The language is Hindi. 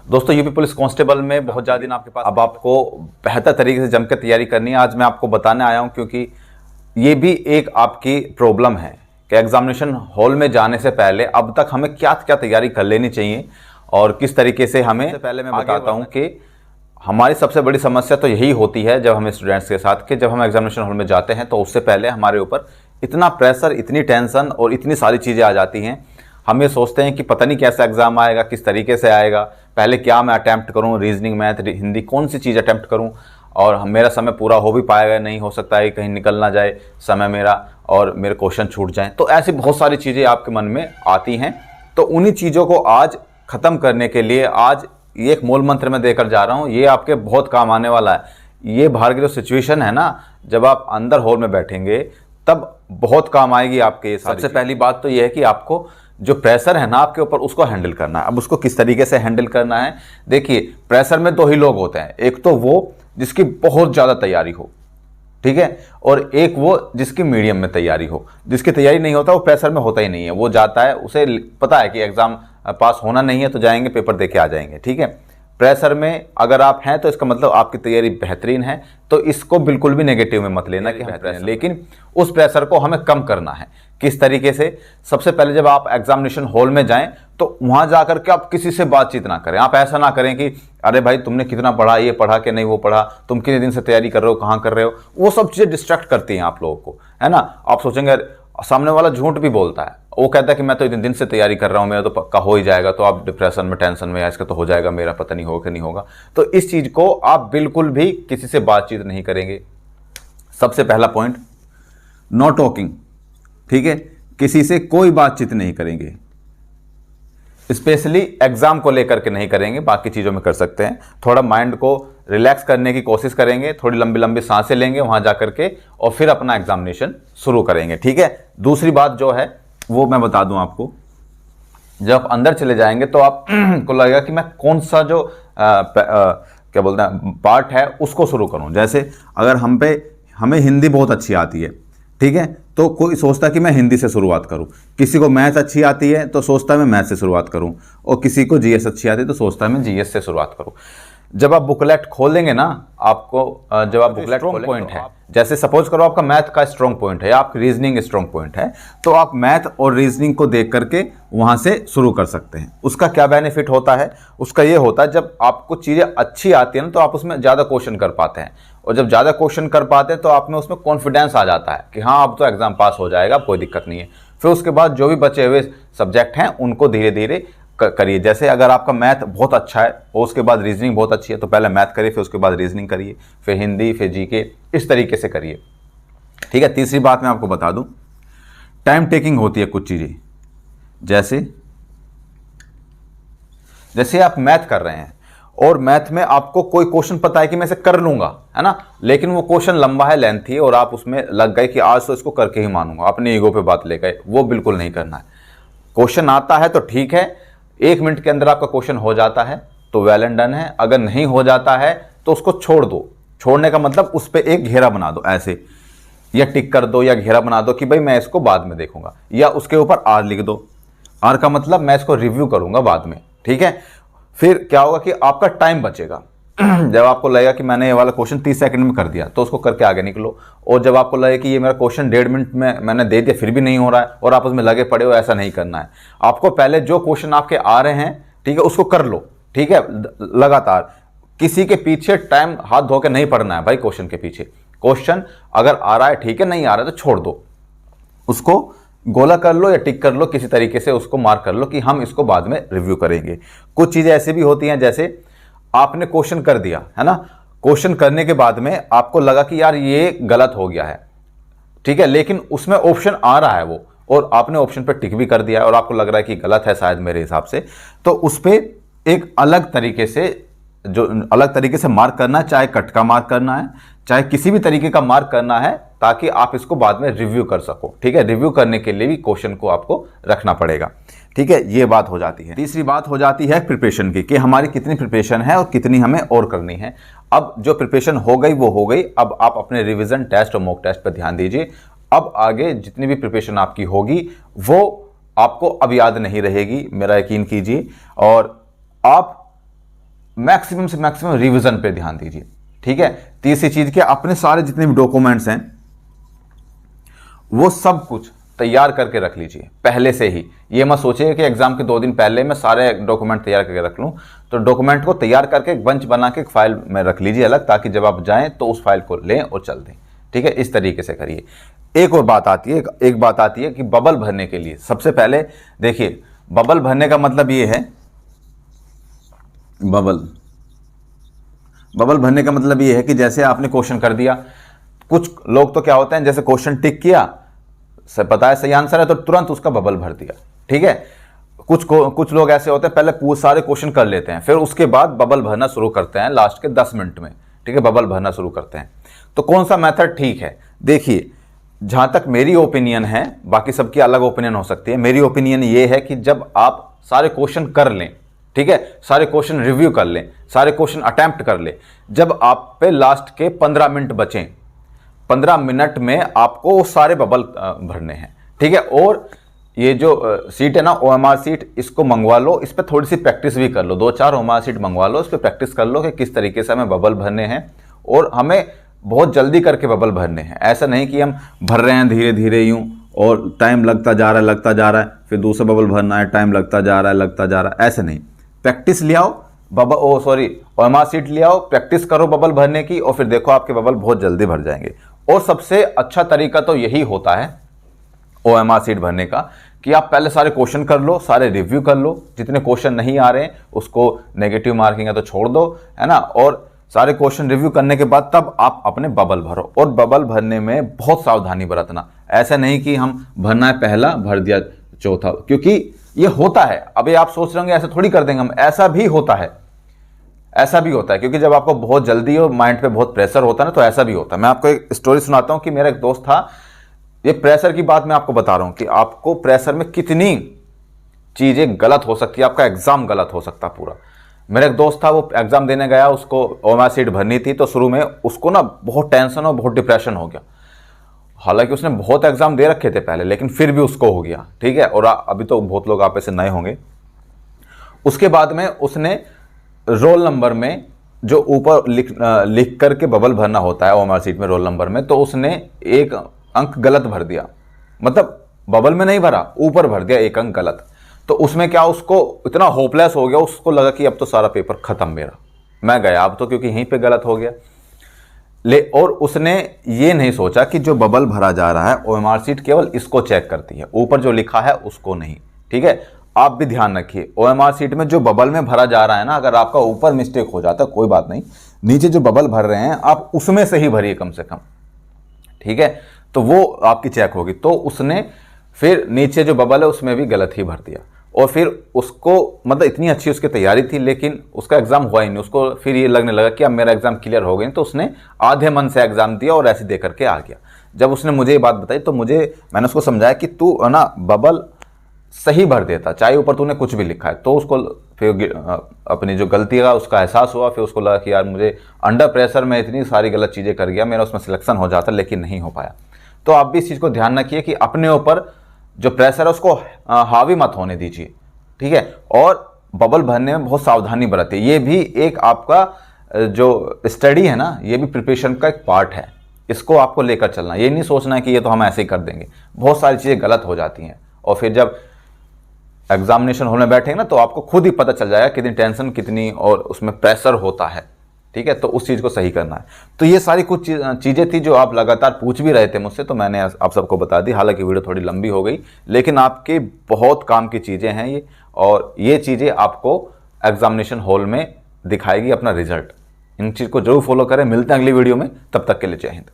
दोस्तों यूपी पुलिस कांस्टेबल में बहुत ज़्यादा दिन आपके पास, अब आपको बेहतर तरीके से जमकर तैयारी करनी है। आज मैं आपको बताने आया हूं क्योंकि ये भी एक आपकी प्रॉब्लम है कि एग्जामिनेशन हॉल में जाने से पहले अब तक हमें क्या क्या तैयारी कर लेनी चाहिए और किस तरीके से हमें। पहले मैं बताता हूँ कि हमारी सबसे बड़ी समस्या तो यही होती है जब हम स्टूडेंट्स के साथ कि जब हम एग्जामिनेशन हॉल में जाते हैं तो उससे पहले हमारे ऊपर इतना प्रेशर, इतनी टेंशन और इतनी सारी चीज़ें आ जाती हैं। हम ये सोचते हैं कि पता नहीं कैसा एग्ज़ाम आएगा, किस तरीके से आएगा, पहले क्या मैं अटैम्प्ट करूं, रीजनिंग, मैथ, हिंदी, कौन सी चीज़ अटैम्प्ट करूं और मेरा समय पूरा हो भी पाएगा, नहीं हो सकता है कहीं निकल ना जाए समय मेरा और मेरे क्वेश्चन छूट जाएं। तो ऐसी बहुत सारी चीज़ें आपके मन में आती हैं। तो उन्हीं चीज़ों को आज ख़त्म करने के लिए आज ये एक मूल मंत्र मैं देकर जा रहा हूँ, ये आपके बहुत काम आने वाला है। ये बाहर की जो सिचुएशन है ना, जब आप अंदर हॉल में बैठेंगे तब बहुत काम आएगी आपके। सबसे पहली बात तो ये है कि आपको जो प्रेशर है ना आपके ऊपर, उसको हैंडल करना है। अब उसको किस तरीके से हैंडल करना है, देखिए प्रेशर में दो ही लोग होते हैं, एक तो वो जिसकी बहुत ज़्यादा तैयारी हो, ठीक है, और एक वो जिसकी मीडियम में तैयारी हो। जिसकी तैयारी नहीं होता वो प्रेशर में होता ही नहीं है, वो जाता है, उसे पता है कि एग्ज़ाम पास होना नहीं है तो जाएंगे, पेपर दे के आ जाएंगे, ठीक है। प्रेशर में अगर आप हैं तो इसका मतलब आपकी तैयारी बेहतरीन है, तो इसको बिल्कुल भी नेगेटिव में मत लेना कि हम प्रेशर, लेकिन उस प्रेशर को हमें कम करना है। किस तरीके से? सबसे पहले जब आप एग्जामिनेशन हॉल में जाएं तो वहां जाकर के आप किसी से बातचीत ना करें। आप ऐसा ना करें कि अरे भाई तुमने कितना पढ़ा, ये पढ़ा कि नहीं वो पढ़ा, तुम कितने दिन से तैयारी कर रहे हो, कहाँ कर रहे हो, वो सब चीज़ें डिस्ट्रैक्ट करती हैं आप लोगों को, है ना। आप सोचेंगे सामने वाला झूठ भी बोलता है, वो कहता है कि मैं तो इतने दिन से तैयारी कर रहा हूँ, मेरा तो पक्का हो ही जाएगा, तो आप डिप्रेशन में, टेंशन में, इसका तो हो जाएगा, मेरा पता नहीं होगा कि नहीं होगा। तो इस चीज़ को आप बिल्कुल भी किसी से बातचीत नहीं करेंगे। सबसे पहला पॉइंट, नो टॉकिंग, ठीक है, किसी से कोई बातचीत नहीं करेंगे, स्पेशली एग्जाम को लेकर के नहीं करेंगे, बाकी चीज़ों में कर सकते हैं। थोड़ा माइंड को रिलैक्स करने की कोशिश करेंगे, थोड़ी लंबी लंबी सांसें लेंगे वहां जाकर के और फिर अपना एग्जामिनेशन शुरू करेंगे, ठीक है। दूसरी बात जो है वो मैं बता दूं आपको, जब आप अंदर चले जाएंगे तो आप को लगेगा कि मैं कौन सा जो क्या बोलते हैं पार्ट है उसको शुरू करूं। जैसे अगर हमें हिंदी बहुत अच्छी आती है, ठीक है, तो कोई सोचता है कि मैं हिंदी से शुरुआत करूं, किसी को मैथ अच्छी आती है तो सोचता है मैं मैथ से शुरुआत करूं, और किसी को जीएस अच्छी आती है तो सोचता है मैं जीएस से शुरुआत करूं। जब आप बुकलेट खोलेंगे ना, आपको जब आप बुकलेट खोलेंगे, पॉइंट है, जैसे सपोज करो आपका मैथ का स्ट्रॉन्ग पॉइंट है या आपकी रीजनिंग स्ट्रॉन्ग पॉइंट है, तो आप मैथ और रीजनिंग को देख करके वहां से शुरू कर सकते हैं। उसका क्या बेनिफिट होता है? उसका ये होता है जब आपको चीज़ें अच्छी आती है ना तो आप उसमें ज़्यादा क्वेश्चन कर पाते हैं, और जब ज़्यादा क्वेश्चन कर पाते हैं तो आप में उसमें कॉन्फिडेंस आ जाता है कि हाँ अब तो एग्जाम पास हो जाएगा, कोई दिक्कत नहीं है। फिर उसके बाद जो भी बचे हुए सब्जेक्ट हैं उनको धीरे धीरे करिए। जैसे अगर आपका मैथ बहुत अच्छा है और उसके बाद रीजनिंग बहुत अच्छी है तो पहले मैथ करिए, फिर उसके बाद रीजनिंग करिए, फिर हिंदी, फिर जीके, इस तरीके से करिए, ठीक है। तीसरी बात मैं आपको बता दूं, टाइम टेकिंग होती है कुछ चीज़ें। जैसे आप मैथ कर रहे हैं और मैथ में आपको कोई क्वेश्चन पता है कि मैं इसे कर लूंगा, है ना, लेकिन वो क्वेश्चन लंबा है, लेंथी है, और आप उसमें लग गए कि आज तो इसको करके ही मानूंगा, अपने ईगो पे बात ले गए। वो बिल्कुल नहीं करना है। क्वेश्चन आता है तो ठीक है, 1 मिनट के अंदर आपका क्वेश्चन हो जाता है तो वेल एंड डन है। अगर नहीं हो जाता है तो उसको छोड़ दो। छोड़ने का मतलब उस पर एक घेरा बना दो ऐसे, या टिक कर दो, या घेरा बना दो कि भाई मैं इसको बाद में देखूंगा, या उसके ऊपर आर लिख दो। आर का मतलब मैं इसको रिव्यू करूंगा बाद में, ठीक है। फिर क्या होगा कि आपका टाइम बचेगा। जब आपको लगेगा कि मैंने ये वाला क्वेश्चन 30 सेकंड में कर दिया तो उसको करके आगे निकलो, और जब आपको लगे कि ये मेरा क्वेश्चन 1.5 मिनट में मैंने दे दिया फिर भी नहीं हो रहा है और आप उसमें लगे पड़े हो, ऐसा नहीं करना है। आपको पहले जो क्वेश्चन आपके आ रहे हैं, ठीक है, उसको कर लो, ठीक है, लगातार। किसी के पीछे टाइम हाथ धो के नहीं पड़ना है भाई। क्वेश्चन के पीछे, क्वेश्चन अगर आ रहा है ठीक है, नहीं आ रहा है तो छोड़ दो, उसको गोला कर लो या टिक कर लो, किसी तरीके से उसको मार्क कर लो कि हम इसको बाद में रिव्यू करेंगे। कुछ चीजें ऐसी भी होती हैं, जैसे आपने क्वेश्चन कर दिया है ना, क्वेश्चन करने के बाद में आपको लगा कि यार ये गलत हो गया है, ठीक है, लेकिन उसमें ऑप्शन आ रहा है वो, और आपने ऑप्शन पर टिक भी कर दिया है और आपको लग रहा है कि गलत है शायद मेरे हिसाब से, तो उस पर एक अलग तरीके से मार्क करना है, चाहे कट का मार्क करना है, चाहे किसी भी तरीके का मार्क करना है, ताकि आप इसको बाद में रिव्यू कर सको, ठीक है। रिव्यू करने के लिए भी क्वेश्चन को आपको रखना पड़ेगा, ठीक है। ये बात हो जाती है। तीसरी बात हो जाती है प्रिपरेशन की, कि हमारी कितनी प्रिपरेशन है और कितनी हमें और करनी है। अब जो प्रिपरेशन हो गई वो हो गई, अब आप अपने रिवीजन टेस्ट और मॉक टेस्ट पर ध्यान दीजिए। अब आगे जितनी भी प्रिपरेशन आपकी होगी वो आपको अब याद नहीं रहेगी, मेरा यकीन कीजिए, और आप मैक्सिमम से मैक्सिमम रिवीजन पे ध्यान दीजिए। ठीक है, तीसरी चीज के अपने सारे जितने भी डॉक्यूमेंट्स हैं वो सब कुछ तैयार करके रख लीजिए पहले से ही। ये मत सोचिए कि एग्जाम के 2 दिन पहले मैं सारे डॉक्यूमेंट तैयार करके रख लूं। तो डॉक्यूमेंट को तैयार करके एक बंच बना के एक फाइल में रख लीजिए अलग, ताकि जब आप जाएं तो उस फाइल को लें और चल दें। ठीक है, इस तरीके से करिए। एक और बात आती है, एक बात आती है कि बबल भरने के लिए सबसे पहले देखिए, बबल भरने का मतलब ये है, बबल भरने का मतलब ये है कि जैसे आपने क्वेश्चन कर दिया, कुछ लोग तो क्या होते हैं, जैसे क्वेश्चन टिक किया, पता है सही आंसर है तो तुरंत उसका बबल भर दिया। ठीक है, कुछ लोग ऐसे होते हैं पहले सारे क्वेश्चन कर लेते हैं, फिर उसके बाद बबल भरना शुरू करते हैं लास्ट के 10 मिनट में। ठीक है, बबल भरना शुरू करते हैं। तो कौन सा मेथड ठीक है? देखिए, जहां तक मेरी ओपिनियन है, बाकी सबकी अलग ओपिनियन हो सकती है, मेरी ओपिनियन ये है कि जब आप सारे क्वेश्चन कर लें, ठीक है, सारे क्वेश्चन रिव्यू कर लें, सारे क्वेश्चन अटेम्प्ट कर लें, जब आप पे लास्ट के 15 मिनट बचें, 15 मिनट में आपको सारे बबल भरने हैं। ठीक है, और ये जो सीट है ना, OMR सीट, इसको मंगवा लो, इस पर थोड़ी सी प्रैक्टिस भी कर लो, 2-4 OMR सीट मंगवा लो, इस पर प्रैक्टिस कर लो कि किस तरीके से हमें बबल भरने हैं, और हमें बहुत जल्दी करके बबल भरने हैं। ऐसा नहीं कि हम भर रहे हैं धीरे धीरे यूं और टाइम लगता जा रहा है, फिर दूसरा बबल भरना है, टाइम लगता जा रहा है, ऐसे नहीं। प्रैक्टिस ले आओ, OMR सीट ले आओ, प्रैक्टिस करो बबल भरने की, और फिर देखो आपके बबल बहुत जल्दी भर जाएंगे। और सबसे अच्छा तरीका तो यही होता है OMR सीट भरने का, कि आप पहले सारे क्वेश्चन कर लो, सारे रिव्यू कर लो, जितने क्वेश्चन नहीं आ रहे हैं उसको नेगेटिव मार्किंग है तो छोड़ दो, है ना, और सारे क्वेश्चन रिव्यू करने के बाद तब आप अपने बबल भरो। और बबल भरने में बहुत सावधानी बरतना, ऐसा नहीं कि हम भरना है पहला भर दिया चौथा, क्योंकि ये होता है। अभी आप सोच रहे होंगे ऐसे थोड़ी कर देंगे हम, ऐसा भी होता है, क्योंकि जब आपको बहुत जल्दी और माइंड पे बहुत प्रेशर होता है ना, तो ऐसा भी होता है। मैं आपको एक स्टोरी सुनाता हूं कि मेरा एक दोस्त था, ये प्रेशर की बात मैं आपको बता रहा हूं कि आपको प्रेशर में कितनी चीजें गलत हो सकती है, आपका एग्जाम गलत हो सकता है पूरा। मेरा एक दोस्त था, वो एग्जाम देने गया, उसको OMR सीट भरनी थी, तो शुरू में उसको ना बहुत टेंशन और बहुत डिप्रेशन हो गया। हालांकि उसने बहुत एग्जाम दे रखे थे पहले, लेकिन फिर भी उसको हो गया। ठीक है, और अभी तो बहुत लोग आप ऐसे नए होंगे। उसके बाद में उसने रोल नंबर में जो ऊपर लिख करके बबल भरना होता है OMR सीट में रोल नंबर में, तो उसने एक अंक गलत भर दिया, मतलब बबल में नहीं भरा, ऊपर भर दिया एक अंक गलत। तो उसमें क्या, उसको इतना होपलेस हो गया, उसको लगा कि अब तो सारा पेपर खत्म मेरा, मैं गया अब तो, क्योंकि यहीं पे गलत हो गया। और उसने ये नहीं सोचा कि जो बबल भरा जा रहा है OMR सीट केवल इसको चेक करती है, ऊपर जो लिखा है उसको नहीं। ठीक है, आप भी ध्यान रखिए, OMR सीट में जो बबल में भरा जा रहा है ना, अगर आपका ऊपर मिस्टेक हो जाता है कोई बात नहीं, नीचे जो बबल भर रहे हैं आप उसमें से ही भरिए कम से कम। ठीक है, तो वो आपकी चेक होगी। तो उसने फिर नीचे जो बबल है उसमें भी गलत ही भर दिया, और फिर उसको मतलब इतनी अच्छी उसकी तैयारी थी, लेकिन उसका एग्जाम हुआ ही नहीं। उसको फिर ये लगने लगा कि अब मेरा एग्जाम क्लियर हो गया, तो उसने आधे मन से एग्जाम दिया और ऐसे दे करके आ गया। जब उसने मुझे ये बात बताई तो मैंने उसको समझाया कि तू ना बबल सही भर देता, चाहे ऊपर तूने कुछ भी लिखा है। तो उसको फिर अपनी जो गलती का उसका एहसास हुआ, फिर उसको लगा कि यार मुझे अंडर प्रेशर में इतनी सारी गलत चीज़ें कर गया, मेरा उसमें सिलेक्शन हो जाता लेकिन नहीं हो पाया। तो आप भी इस चीज़ को ध्यान रखिए कि अपने ऊपर जो प्रेशर है उसको हावी मत होने दीजिए। ठीक है, और बबल भरने में बहुत सावधानी बरतिए। ये भी एक आपका जो स्टडी है ना, ये भी प्रिपरेशन का एक पार्ट है, इसको आपको लेकर चलना। ये नहीं सोचना कि ये तो हम ऐसे ही कर देंगे, बहुत सारी चीज़ें गलत हो जाती हैं, और फिर जब एग्जामिनेशन हॉल में बैठेंगे ना तो आपको खुद ही पता चल जाएगा कितनी टेंशन, कितनी और उसमें प्रेशर होता है। ठीक है, तो उस चीज़ को सही करना है। तो ये सारी कुछ चीज़ें थी जो आप लगातार पूछ भी रहे थे मुझसे, तो मैंने आप सबको बता दी। हालांकि वीडियो थोड़ी लंबी हो गई, लेकिन आपके बहुत काम की चीज़ें हैं ये, और ये चीज़ें आपको एग्जामिनेशन हॉल में दिखाएगी अपना रिजल्ट। इन चीज़ को जरूर फॉलो करें। मिलते हैं अगली वीडियो में, तब तक के लिए जय हिंद।